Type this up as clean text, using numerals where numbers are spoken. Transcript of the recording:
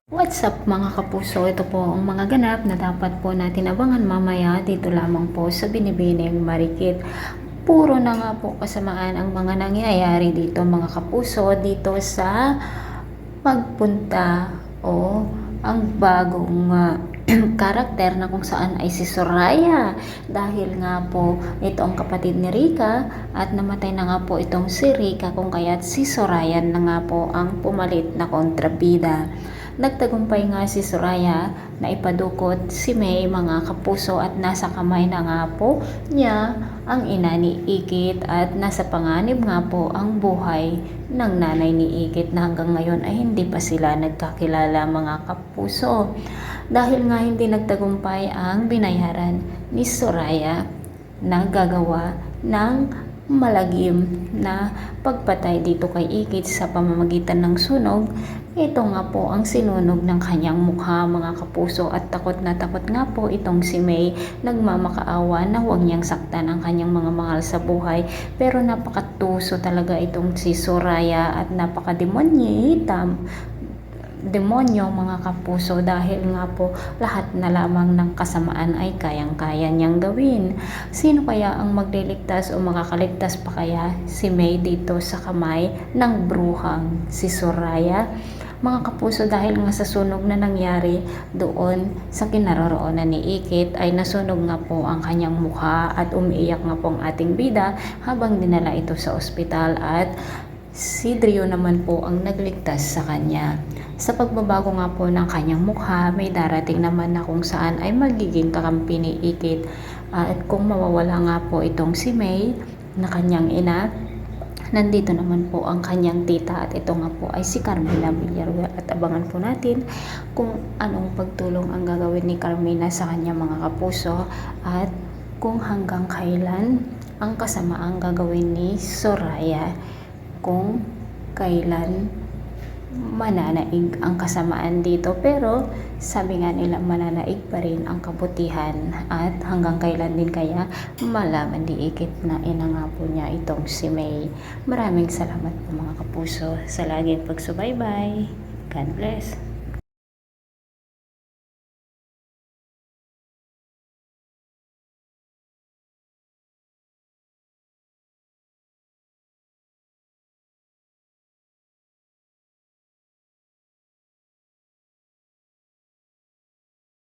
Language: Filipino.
What's up mga kapuso? Ito po ang mga ganap na dapat po natin abangan mamaya dito lamang po sa Binibining Marikit. Puro na nga po kasamaan ang mga nangyayari dito mga kapuso dito sa pagpunta o ang bagong karakter na kung saan ay si Soraya, dahil nga po ito ang kapatid ni Rika at namatay na nga po itong si Rika, kung kaya't si Soraya na nga po ang pumalit na kontrabida. Nagtagumpay nga si Soraya na ipadukot si May mga kapuso at nasa kamay na nga po niya ang ina ni Ikit at nasa panganib nga po ang buhay ng nanay ni Ikit na hanggang ngayon ay hindi pa sila nagkakilala mga kapuso. Dahil nga hindi nagtagumpay ang binayaran ni Soraya na gagawa ng malagim na pagpatay dito kay Ikit sa pamamagitan ng sunog. Ito nga po ang sinunog ng kanyang mukha mga kapuso at takot na takot nga po itong si May, nagmamakaawa na huwag niyang saktan ang kanyang mga mahal sa buhay. Pero napakatuso talaga itong si Soraya at demonyo mga kapuso, dahil nga po lahat na lamang ng kasamaan ay kayang-kaya niyang gawin. Sino kaya ang magliligtas o makakaligtas pa kaya si May dito sa kamay ng bruhang si Soraya? Mga kapuso, dahil nga sa sunog na nangyari doon sa kinaroroonan ni Ikit ay nasunog nga po ang kanyang mukha at umiiyak nga po ang ating bida habang dinala ito sa ospital, at si Drio naman po ang nagligtas sa kanya. Sa pagbabago nga po ng kanyang mukha, may darating naman na kung saan ay magiging kakampi ni Ikit. At kung mawawala nga po itong si May na kanyang ina, nandito naman po ang kanyang tita at ito nga po ay si Carmina Villarreal, at abangan po natin kung anong pagtulong ang gagawin ni Carmina sa kanyang mga kapuso at kung hanggang kailan ang kasamaang gagawin ni Soraya, kung kailan mananaig ang kasamaan dito. Pero sabi nga nila, mananaig pa rin ang kabutihan, at hanggang kailan din kaya malaman ni Ikit na ina nga po niya itong si May. Maraming salamat po mga kapuso sa laging pagsubaybay. God bless.